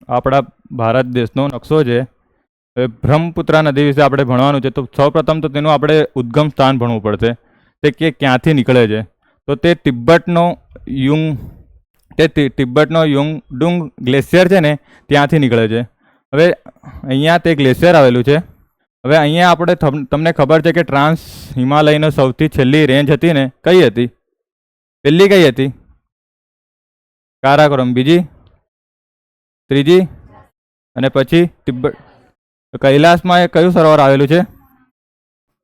આપણા ભારત દેશનો નકશો છે. હવે બ્રહ્મપુત્રા નદી વિશે આપણે ભણવાનું છે. તો સૌપ્રથમ તો તેનું આપણે ઉદ્ગમ સ્થાન ભણવું પડશે, તે કે ક્યાંથી નીકળે છે. તો તે તિબ્બતનો યુંગડુંગ ગ્લેશિયર છે ને ત્યાંથી નીકળે છે. હવે અહીંયા તે ગ્લેશિયર આવેલું છે. હવે અહીંયા આપણે તમને ખબર છે કે ટ્રાન્સ હિમાલયનો સૌથી છેલ્લી રેન્જ હતી ને, કઈ હતી? પહેલી કઈ હતી? કારાકોરમ, બીજી, ત્રીજી, અને પછી તિબ્બત. કૈલાસમાં એ કયું સરોવર આવેલું છે?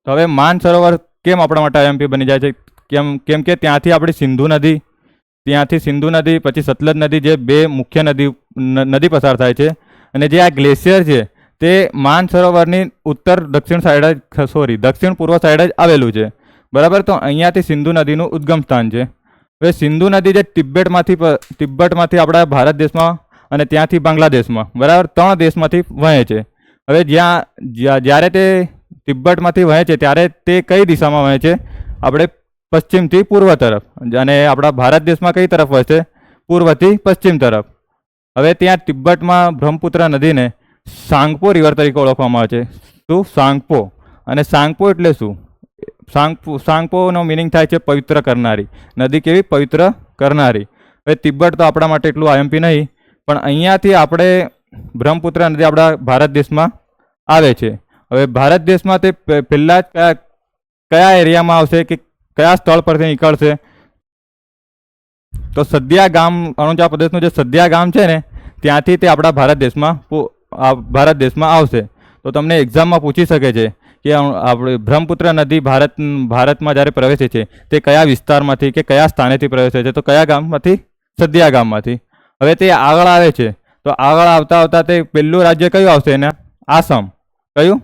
તો હવે માન સરોવર કેમ આપણા માટે આઈએમપી બની જાય છે? કેમ કે ત્યાંથી આપણી સિંધુ નદી પછી સતલજ નદી, જે બે મુખ્ય નદી પસાર થાય છે. અને જે આ ગ્લેશિયર છે તે માન સરોવરની દક્ષિણ પૂર્વ સાઈડ જ આવેલું છે. બરાબર. તો અહીંયાથી સિંધુ નદીનું ઉદ્ગમ સ્થાન છે. હવે સિંધુ નદી જે તિબ્બતમાંથી આપણા ભારત દેશમાં અને ત્યાંથી બાંગ્લાદેશમાં, બરાબર, 3 દેશમાંથી વહે છે. હવે જ્યારે તે તિબ્બતમાંથી વહે છે ત્યારે તે કઈ દિશામાં વહે છે? આપણે પશ્ચિમથી પૂર્વ તરફ. અને આપણા ભારત દેશમાં કઈ તરફ વહે છે? પૂર્વથી પશ્ચિમ તરફ. હવે ત્યાં તિબ્બતમાં બ્રહ્મપુત્ર નદીને સાંગપો રિવર તરીકે ઓળખવામાં આવે છે. શું? સાંગપો. અને સાંગપો એટલે શું? સાંગપોનો મિનિંગ થાય છે પવિત્ર કરનારી નદી. કેવી? પવિત્ર કરનારી. હવે તિબ્બત તો આપણા માટે એટલું આઈએમપી નહીં, પણ અહીંયાથી આપણે બ્રહ્મપુત્ર નદી આપણા ભારત દેશમાં આવે છે. હવે ભારત દેશમાં તે પહેલાં જ કયા એરિયામાં આવશે કે કયા સ્થળ પરથી નીકળશે? તો સદિયા ગામ, અરુણાચલ પ્રદેશનું જે સદિયા ગામ છે ને ત્યાંથી તે આપણા ભારત દેશમાં આવશે. તો તમને એક્ઝામમાં પૂછી શકે છે કે આપણે બ્રહ્મપુત્ર નદી ભારતમાં જ્યારે પ્રવેશે છે તે કયા વિસ્તારમાંથી કે કયા સ્થાનેથી પ્રવેશે છે? તો કયા ગામમાંથી? સદિયા ગામમાંથી. હવે તે આગળ આવે છે, તો આગળ આવતા તે પહેલું રાજ્ય કયું આવશે એના? આસામ. કયું?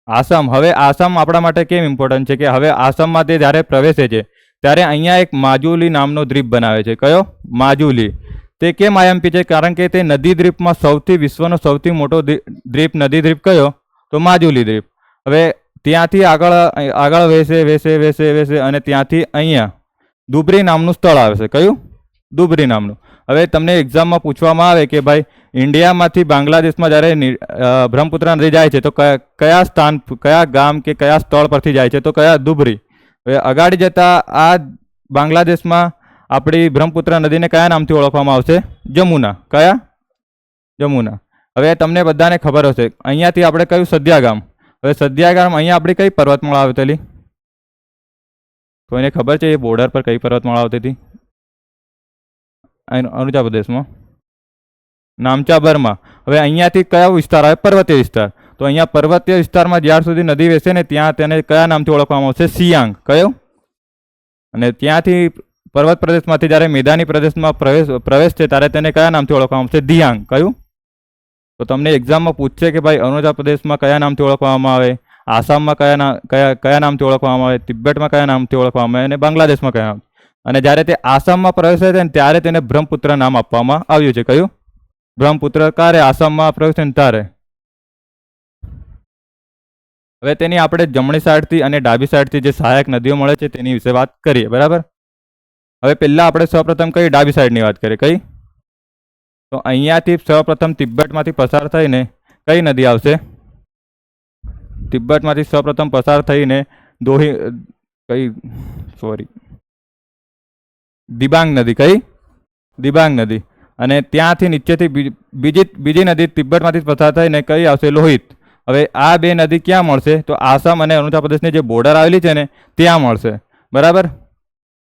આસામ. હવે આસામ આપણા માટે કેમ ઇમ્પોર્ટન્ટ છે કે હવે આસામમાં તે જ્યારે પ્રવેશે છે ત્યારે અહીંયા એક માજુલી નામનો દ્વીપ બનાવે છે. કયો? માજુલી. તે કેમ આઈએમપી છે? કારણ કે તે નદી દ્વીપમાં વિશ્વનો સૌથી મોટો નદી દ્વીપ કયો? તો માજુલી દ્વીપ. હવે ત્યાંથી આગળ વેસે અને ત્યાંથી અહીંયા દુબરી નામનું સ્થળ આવે છે. કયું? દુબરી નામનું. હવે તમને એક્ઝામમાં પૂછવામાં આવે કે ભાઈ ઇન્ડિયામાંથી બાંગ્લાદેશમાં જ્યારે બ્રહ્મપુત્ર નદી જાય છે તો કયા ગામ કે કયા સ્થળ પરથી જાય છે? તો કયા? દુબરી. હવે આગળ જતા આ બાંગ્લાદેશમાં આપણી બ્રહ્મપુત્ર નદીને કયા નામથી ઓળખવામાં આવશે? જમુના. કયા? જમુના. હવે તમને બધાને ખબર હશે અહીંયાથી આપણે કયું? સદિયા ગામ. હવે સદિયા ગામ અહીંયા આપણી કઈ પર્વતમાળા આવતેલી? કોઈને ખબર છે એ બોર્ડર પર કઈ પર્વતમાળા આવતી હતી? અરુણાચલ પ્રદેશમાં નામચા બર્મા. હવે અહીંયાથી કયો વિસ્તાર આવે? પર્વતીય વિસ્તાર. તો અહીંયા પર્વતીય વિસ્તારમાં જ્યાર સુધી નદી વહેશે ને ત્યાં તેને કયા નામથી ઓળખવામાં આવશે? સિયાંગ. કયો? અને ત્યાંથી પર્વત પ્રદેશમાંથી જ્યારે મેદાની પ્રદેશમાં પ્રવેશ છે ત્યારે તેને કયા નામથી ઓળખવામાં આવશે? દિયાંગ. કયું? તો તમને એક્ઝામમાં પૂછશે કે ભાઈ અરુણાચલ પ્રદેશમાં કયા નામથી ઓળખવામાં આવે, આસામમાં કયા નામથી ઓળખવામાં આવે, તિબ્બતમાં કયા નામથી ઓળખવામાં આવે અને બાંગ્લાદેશમાં કયા નામ. અને જ્યારે તે આસામમાં પ્રવેશે છે ત્યારે તેને બ્રહ્મપુત્ર નામ આપવામાં આવ્યું છે. કયું? બ્રહ્મપુત્ર. ક્યારે? આસામમાં પ્રવેશે ને ત્યારે. હવે તેની આપણે જમણી સાઈડથી અને ડાબી સાઈડથી જે સહાયક નદીઓ મળે છે તેની વિશે વાત કરીએ. બરાબર. હવે પહેલાં આપણે સૌપ્રથમ કઈ? ડાબી સાઈડની વાત કરીએ. કઈ? તો અહીંયાથી સૌપ્રથમ તિબ્બતમાંથી પસાર થઈને કઈ નદી આવશે? તિબ્બતમાંથી સૌપ્રથમ પસાર થઈને દિબાંગ નદી. કઈ? દિબાંગ નદી. અને ત્યાંથી નીચેથી બીજી નદી તિબ્બતમાંથી પસાર થઈને કઈ આવશે? લોહિત. હવે આ બે નદી ક્યાં મળશે? તો આસામ અને અરુણાચલ પ્રદેશની જે બોર્ડર આવેલી છે ને ત્યાં મળશે. બરાબર.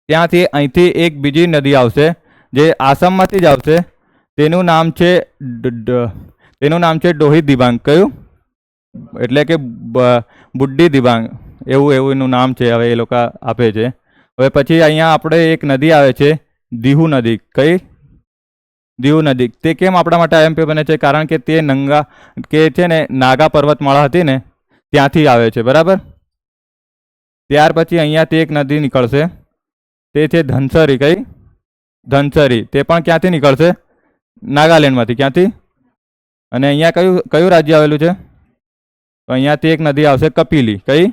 ત્યાંથી અહીંથી એક બીજી નદી આવશે જે આસામમાંથી જ આવશે. તેનું નામ છે ડોહિત દિબાંગ. કયું? એટલે કે બુડ્ડી દિબાંગ, એવું એનું નામ છે. હવે એ લોકો આપે છે. હવે પછી અહીંયા આપણે એક નદી આવે છે દીહુ નદી. કઈ? દીવ નદી. તે કેમ આપણા માટે આઈએમપી બને છે? કારણ કે તે છે ને નાગા પર્વતમાળા હતી ને ત્યાંથી આવે છે. બરાબર. ત્યાર પછી અહીંયાથી એક નદી નીકળશે, તે છે ધનસરી. કઈ? ધનસરી. તે પણ ક્યાંથી નીકળશે? નાગાલેન્ડમાંથી. ક્યાંથી? અને અહીંયા કયું રાજ્ય આવેલું છે? તો અહીંયાથી એક નદી આવશે કપિલી. કઈ?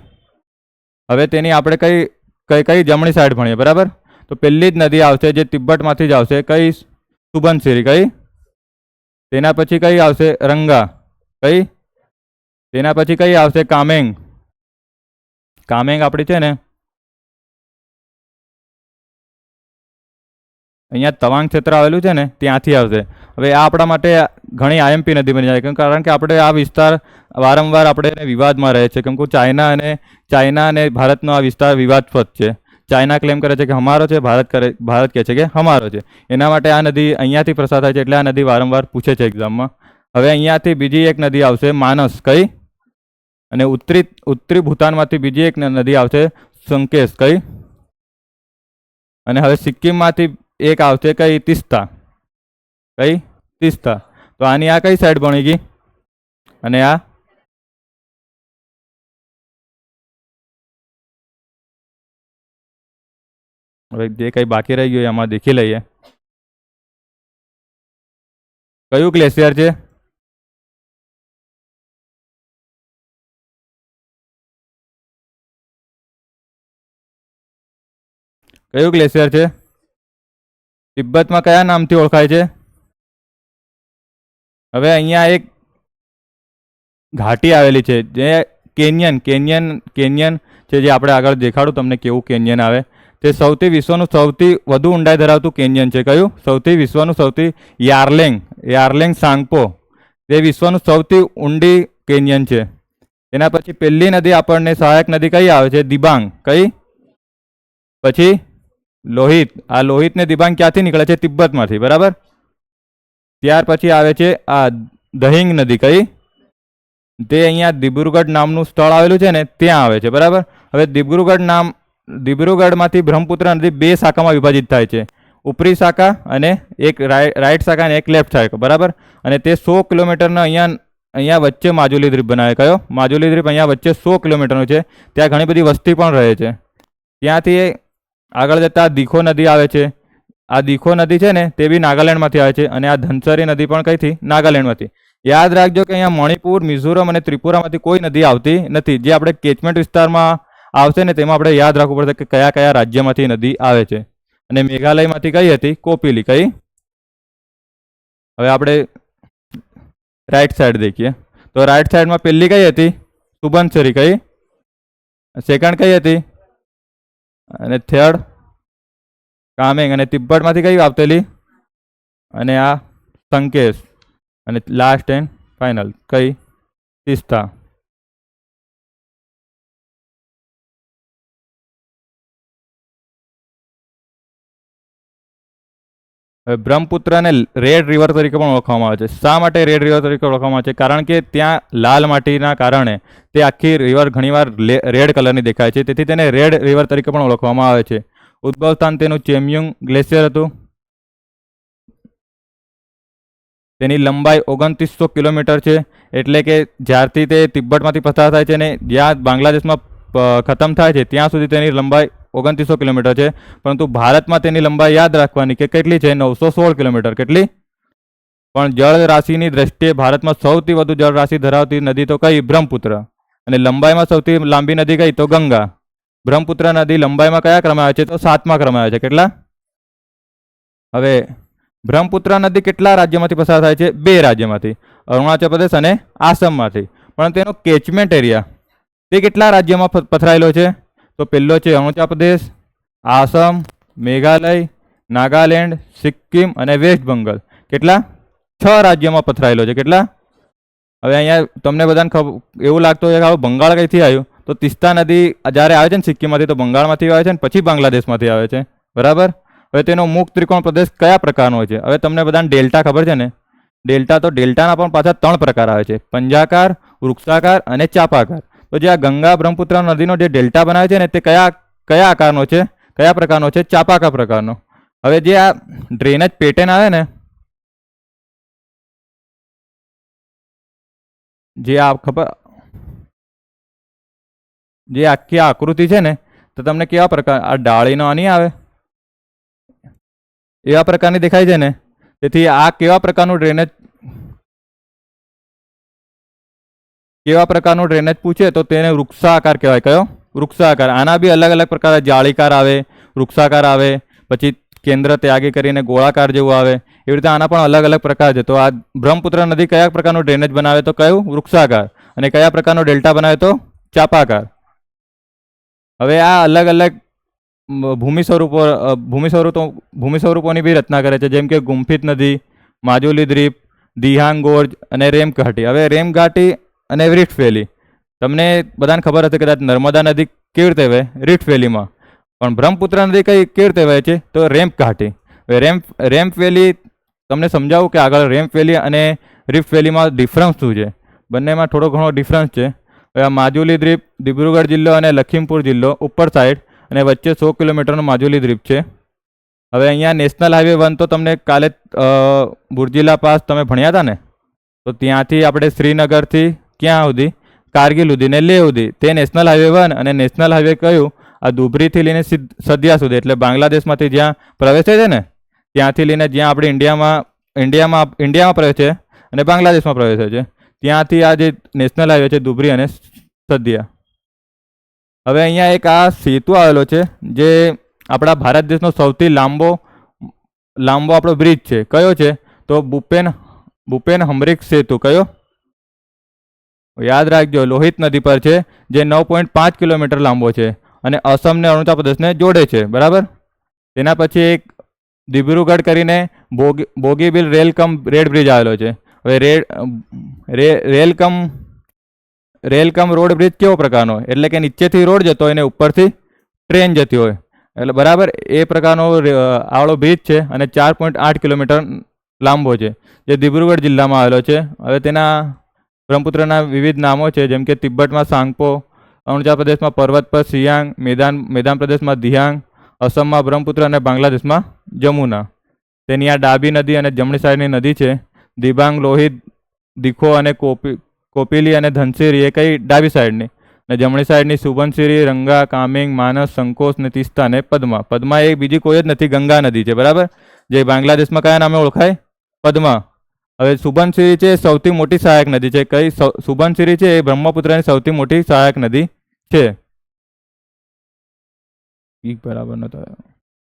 હવે તેની આપણે કઈ જમણી સાઈડ ભણીએ. બરાબર. તો પહેલી જ નદી આવશે જે તિબ્બતમાંથી જ આવશે. કઈ? સુબનસિરી. કઈ? તેના પછી કઈ આવશે? રંગા. કઈ? તેના પછી કઈ આવશે? કામેંગ. કામેંગ આપણી છે ને અહીંયા તવાંગ ક્ષેત્ર આવેલું છે ને ત્યાંથી આવશે. હવે આ આપણા માટે ઘણી આઈએમપી નદી બની જાય, કારણ કે આપણે આ વિસ્તાર વારંવાર આપણે વિવાદમાં રહે છે, કેમ કે ચાઇના અને ભારતનો આ વિસ્તાર વિવાદસ્પદ છે. ચાઇના ક્લેમ કરે છે કે અમારો છે, ભારત કહે છે કે અમારો છે. એના માટે આ નદી અહીંયાથી પ્રસાર થાય છે, એટલે આ નદી વારંવાર પૂછે છે એક્ઝામમાં. હવે અહીંયાથી બીજી એક નદી આવશે માનસ. કઈ? અને ઉત્તરી ભૂતાનમાંથી બીજી એક નદી આવશે સંકેશ. કઈ? અને હવે સિક્કિમમાંથી એક આવશે કઈ? તીસ્તા. કઈ? તીસ્તા. તો આની આ કઈ સાઈડ બની ગઈ? અને આ હવે જે કઈ બાકી રહી ગયું એમાં દેખી લઈએ. કયું ગ્લેશિયર છે? કયું ગ્લેશિયર છે? તિબ્બતમાં કયા નામથી ઓળખાય છે? હવે અહીંયા એક ઘાટી આવેલી છે જે કેન્યન છે, જે આપણે આગળ દેખાડું તમને કેવું કેન્યન આવે. તે વિશ્વનું સૌથી વધુ ઊંડાઈ ધરાવતું કેન્યન છે. કયું? વિશ્વનું સૌથી યારલેંગ સાંગપો. તે વિશ્વનું સૌથી ઊંડી કેન્યન છે. એના પછી પહેલી નદી આપણને સહાયક નદી કઈ આવે છે? દિબાંગ. કઈ? પછી લોહિત. આ લોહિત ને દિબાંગ ક્યાંથી નીકળે છે? તિબ્બતમાંથી. બરાબર. ત્યાર પછી આવે છે આ દહિંગ નદી. કઈ? તે અહીંયા દિબ્રુગઢ નામનું સ્થળ આવેલું છે ને ત્યાં આવે છે. બરાબર. હવે દિબ્રુગઢમાંથી બ્રહ્મપુત્ર નદી બે શાખામાં વિભાજિત થાય છે, ઉપરી શાખા અને એક રાઈટ શાખા અને એક લેફ્ટ શાખા. બરાબર. અને તે 100 કિલોમીટરના અહીંયા વચ્ચે માજુલી દ્વીપ બનાવે. કયો? માજુલી દ્વીપ અહીંયા વચ્ચે 100 કિલોમીટરનું છે. ત્યાં ઘણી બધી વસ્તી પણ રહે છે. ત્યાંથી આગળ જતા દીખો નદી આવે છે. આ દીખો નદી છે ને તે બી નાગાલેન્ડમાંથી આવે છે, અને આ ધનસરી નદી પણ કઈથી? નાગાલેન્ડમાંથી. યાદ રાખજો કે અહીંયા મણિપુર, મિઝોરમ અને ત્રિપુરામાંથી કોઈ નદી આવતી નથી. જે આપણે કેચમેન્ટ વિસ્તારમાં આવશે ને તેમાં આપણે યાદ રાખવું પડશે કે કયા કયા રાજ્યમાંથી નદી આવે છે. અને મેઘાલયમાંથી કઈ હતી? કોપિલી. કઈ? હવે આપણે રાઈટ સાઈડ દેખીએ તો રાઈટ સાઈડમાં પહેલી કઈ હતી? સુબનસરી. કઈ? સેકન્ડ કઈ હતી? અને થર્ડ કામેંગ. અને તિબ્બતમાંથી કઈ આવતેલી? અને આ સંકેશ. અને લાસ્ટ એન્ડ ફાઇનલ કઈ? તીસ્તા. બ્રહ્મપુત્રને રેડ રિવર તરીકે પણ ઓળખવામાં આવે છે. શા માટે રેડ રિવર તરીકે ઓળખવામાં આવે છે? કારણ કે ત્યાં લાલ માટીના કારણે તે આખી રિવર ઘણીવાર રેડ કલરની દેખાય છે, તેથી તેને રેડ રિવર તરીકે પણ ઓળખવામાં આવે છે. ઉદ્ભવ સ્થાન તેનું ચેમયુંગ ગ્લેશિયર હતું. તેની લંબાઈ 2900 કિલોમીટર છે, એટલે કે જ્યારથી તે તિબ્બતમાંથી પસાર થાય છે અને જ્યાં બાંગ્લાદેશમાં ખતમ થાય છે ત્યાં સુધી તેની લંબાઈ 2900 કિલોમીટર છે. પરંતુ ભારતમાં તેની લંબાઈ યાદ રાખવાની કે કેટલી છે? 916 કિલોમીટર. કેટલી? પણ જળ રાશિની દ્રષ્ટિએ ભારતમાં સૌથી વધુ જળ રાશિ ધરાવતી નદી તો કઈ? બ્રહ્મપુત્ર. અને લંબાઈમાં સૌથી લાંબી નદી કઈ? તો ગંગા. બ્રહ્મપુત્ર નદી લંબાઈમાં કયા ક્રમે આવે છે? તો 7મા ક્રમે આવે છે. કેટલા? હવે બ્રહ્મપુત્ર નદી કેટલા રાજ્યમાંથી પસાર થાય છે? 2 રાજ્યમાંથી, અરુણાચલ પ્રદેશ અને આસામમાંથી. પણ તેનો કેચમેન્ટ એરિયા તે કેટલા રાજ્યોમાં પથરાયેલો છે? તો પહેલો છે અરુણાચલ પ્રદેશ, આસામ, મેઘાલય, નાગાલેન્ડ, સિક્કિમ અને વેસ્ટ બંગાળ. કેટલા? 6 રાજ્યોમાં પથરાયેલો છે. કેટલા? હવે અહીંયા તમને બધાને એવું લાગતું હોય કે બંગાળ કઈથી આવ્યું? તો તીસ્તા નદી જ્યારે આવે છે ને સિક્કિમમાંથી, તો બંગાળમાંથી આવે છે ને પછી બાંગ્લાદેશમાંથી આવે છે. બરાબર. હવે તેનો મુખ ત્રિકોણ પ્રદેશ કયા પ્રકારનો હોય છે? હવે તમને બધાને ડેલ્ટા ખબર છે ને? ડેલ્ટાના પણ પાછા 3 પ્રકાર આવે છે: પંજાકાર, વૃક્ષાકાર અને ચાપાકાર. તો જે આ ગંગા બ્રહ્મપુત્ર નદીનો જે ડેલ્ટા બનાવે છે ને તે કયા આકારનો છે? કયા પ્રકારનો છે? ચાપાકાર પ્રકારનો. હવે જે આ ડ્રેનેજ પેટર્ન આવે ને, જે આ ખબર, જે આખી આકૃતિ છે ને, તો તમને કેવા પ્રકાર, આ ડાળીનો આની આવે એવા પ્રકારની દેખાય છે ને. તેથી આ કેવા પ્રકારનું ડ્રેનેજ પૂછે તો તેને વૃક્ષાકાર કહેવાય. કયો? વૃક્ષાકાર. આના બી અલગ અલગ પ્રકાર, જાળીકાર આવે, વૃક્ષાકાર આવે, પછી કેન્દ્ર ત્યાગી કરીને ગોળાકાર જેવું આવે, એવી રીતે આના પણ અલગ અલગ પ્રકાર છે. તો આ બ્રહ્મપુત્ર નદી કયા પ્રકારનું ડ્રેનેજ બનાવે તો કયું? વૃક્ષાકાર. અને કયા પ્રકારનો ડેલ્ટા બનાવે તો ચાપાકાર. હવે આ અલગ અલગ ભૂમિ સ્વરૂપોની બી રચના કરે છે, જેમ કે ગુમ્ફિત નદી, માજુલી દ્વીપ, દિહાંગ ગોર્જ અને રેમ ઘાટી. હવે રેમ ઘાટી અને રિફ્ટ વેલી તમને બધાને ખબર હશે કદાચ. નર્મદા નદી કેવી રીતે વહે? રિફ્ટ વેલીમાં. પણ બ્રહ્મપુત્ર નદી કેવી રીતે વહે છે? તો રેમ્પ ઘાટી. હવે રેમ્પ વેલી તમને સમજાવું કે આગળ રેમ્પ વેલી અને રિફ્ટ વેલીમાં ડિફરન્સ શું છે. બંનેમાં થોડો ઘણો ડિફરન્સ છે. હવે આ માજુલી દ્વીપ દિબ્રુગઢ જિલ્લો અને લખીમપુર જિલ્લો ઉપર સાઈડ, અને વચ્ચે 100 કિલોમીટરનો માજુલી દ્વીપ છે. હવે અહીંયા નેશનલ હાઈવે 1 તો તમને કાલે બુરજીલા પાસ તમે ભણ્યા હતા ને, તો ત્યાંથી આપણે શ્રીનગરથી ક્યાં સુધી? કારગિલ સુધી ને લેહ સુધી, તે નેશનલ હાઈવે 1. અને નેશનલ હાઈવે કયું? આ ધુબરીથી લઈને સદિયા સુધી, એટલે બાંગ્લાદેશમાંથી જ્યાં પ્રવેશે છે ને ત્યાંથી લઈને જ્યાં આપણે ઇન્ડિયામાં પ્રવેશે અને બાંગ્લાદેશમાં પ્રવેશે છે, ત્યાંથી આ જે નેશનલ હાઈવે છે ધુબરી અને સદિયા. હવે અહીંયા એક આ સેતુ આવેલો છે જે આપણા ભારત દેશનો સૌથી લાંબો આપણો બ્રિજ છે. કયો છે? તો ભૂપેન હમરીક સેતુ. કયો? યાદ રાખજો, લોહિત નદી પર છે, જે 9.5 કિલોમીટર લાંબો છે અને અસમ ને અરુણાચલ પ્રદેશને જોડે છે. બરાબર. તેના પછી એક દિબ્રુગઢ કરીને બોગીબીલ રેડ બ્રિજ આવેલો છે. હવે રેલ કમ રોડ બ્રિજ કેવો પ્રકારનો? એટલે કે નીચેથી રોડ જતો હોય ને ઉપરથી ટ્રેન જતી હોય, એટલે બરાબર એ પ્રકારનો આવડો બ્રિજ છે અને 4.8 કિલોમીટર લાંબો છે, જે દિબ્રુગઢ જિલ્લામાં આવેલો છે. હવે તેના બ્રહ્મપુત્રના વિવિધ નામો છે, જેમ કે તિબ્બતમાં સાંગપો, અરુણાચલ પ્રદેશમાં પર્વત પર સિયાંગ, મેદાન પ્રદેશમાં દિહાંગ, અસમમાં બ્રહ્મપુત્ર અને બાંગ્લાદેશમાં જમુના. તેની આ ડાબી નદી અને જમણી સાઈડની નદી છે. દિબાંગ, લોહિત, દીખો અને કોપિલી અને ધનસિરી એ કઈ? ડાબી સાઈડની. અને જમણી સાઈડની સુબનસિરી, રંગા, કામિંગ, માનસ, સંકોચ ને તિસ્તા ને પદ્મા. પદ્મા એ બીજી કોઈ જ નથી, ગંગા નદી છે. બરાબર. જે બાંગ્લાદેશમાં કયા નામે ઓળખાય? પદ્મા. હવે સુબનસિરી છે સૌથી મોટી સહાયક નદી છે. કઈ? સુબનસિરી છે એ બ્રહ્મપુત્રની સૌથી મોટી સહાયક નદી છે. પીક બરાબર નતો.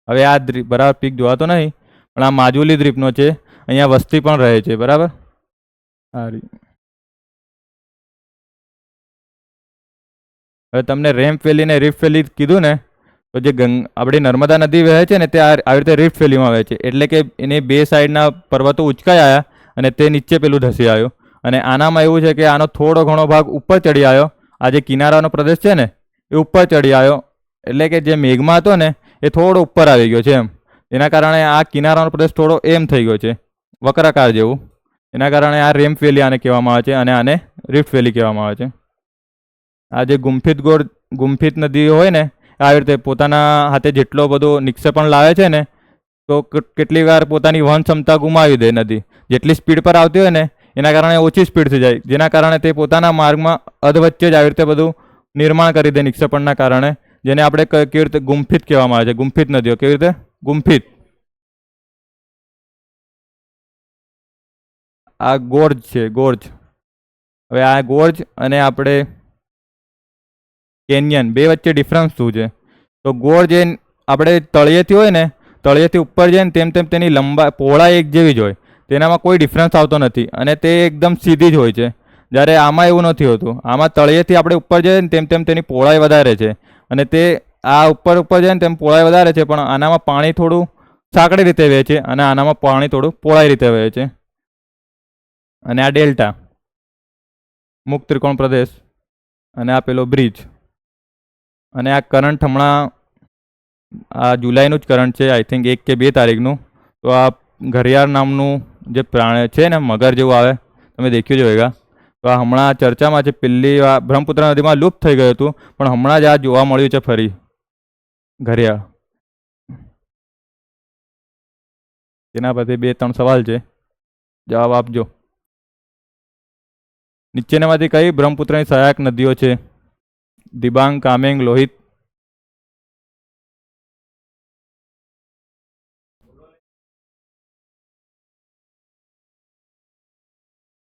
હવે આ બરાબર પીક જોવાતો નહીં, પણ આ માજુલી દ્વીપનો છે. અહીંયા વસ્તી પણ રહે છે. બરાબર. હવે તમને રેમ્પ વેલી ને રિફ્ટ વેલી કીધું ને, તો જે આપણી નર્મદા નદી વહે છે ને તે આવી રીતે રિફ્ટ વેલીમાં વહે છે. એટલે કે એની બે સાઈડના પર્વતો ઉચકાઈ આવ્યા અને તે નીચે પેલું ધસી આવ્યો. અને આનામાં એવું છે કે આનો થોડો ઘણો ભાગ ઉપર ચડી આવ્યો. આ જે કિનારાનો પ્રદેશ છે ને એ ઉપર ચડી આવ્યો, એટલે કે જે મેઘમાં હતો ને એ થોડો ઉપર આવી ગયો છે એમ. એના કારણે આ કિનારાનો પ્રદેશ થોડો એમ થઈ ગયો છે, વક્રાકાર જેવું. એના કારણે આ રેમ્પ વેલી આને કહેવામાં આવે છે અને આને રિફ્ટ વેલી કહેવામાં આવે છે. આ જે ગુમ્ફિત નદી હોય ને, આવી રીતે પોતાના હાથે જેટલો બધો નિક્ષેપણ લાવે છે ને, તો કેટલી વાર પોતાની વહન ક્ષમતા ગુમાવી દે નદી. જેટલી સ્પીડ પર આવતી હોય ને એના કારણે ઓછી સ્પીડ થઈ જાય, જેના કારણે તે પોતાના માર્ગમાં અધવચ્ચે જ આવી રીતે બધું નિર્માણ કરી દે નિક્ષેપણના કારણે, જેને આપણે કેવી રીતે ગુમ્ફિત કહેવામાં આવે છે. ગુમ્ફિત નદીઓ કેવી રીતે? ગુમ્ફિત. આ ગોર્જ છે, ગોર્જ. હવે આ ગોર્જ અને આપણે કેન્યન બે વચ્ચે ડિફરન્સ શું છે? તો ગોર્જ એ આપણે તળિયેથી હોય ને, તળિયેથી ઉપર જાય ને તેમ તેની પહોળાઈ એક જેવી જ હોય, તેનામાં કોઈ ડિફરન્સ આવતો નથી અને તે એકદમ સીધી જ હોય છે. જ્યારે આમાં એવું નથી હોતું. આમાં તળિયેથી આપણે ઉપર જઈએ ને તેમ તેની પહોળાઈ વધારે છે અને તે આ ઉપર જાય ને તેમ પહોળાઈ વધારે છે, પણ આનામાં પાણી થોડું સાંકડી રીતે વહે છે અને આનામાં પાણી થોડું પહોળાઈ રીતે વહે છે. અને આ ડેલ્ટા, મુક્ત ત્રિકોણ પ્રદેશ, અને આ પેલો બ્રિજ. અને આ કરંટ હમણાં આ જુલાઈનું જ કરંટ છે, આઈ થિંક 1 કે 2 તારીખનું. તો આ ઘરિયાળ નામનું જે પ્રાણી છે ને, મગર જેવું આવે, તમે દેખ્યું જ હોયગા. તો આ હમણાં ચર્ચામાં છે. પેલી બ્રહ્મપુત્ર નદીમાં લુપ્ત થઈ ગયું હતું, પણ હમણાં જ આ જોવા મળ્યું છે ફરી, ઘરિયાળ. તેના પરથી 2-3 સવાલ છે, જવાબ આપજો. નીચેનામાંથી કઈ બ્રહ્મપુત્રની સહાયક નદીઓ છે? દિબાંગ, કામેંગ, લોહિત.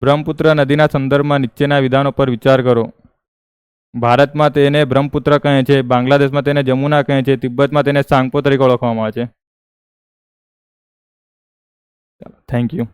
બ્રહ્મપુત્ર નદીના સંદર્ભમાં નીચેના વિધાનો પર વિચાર કરો. ભારતમાં તેને બ્રહ્મપુત્ર કહે છે, બાંગ્લાદેશમાં તેને જમુના કહે છે, તિબ્બતમાં તેને સાંગપો તરીકે ઓળખવામાં આવે છે. Thank you.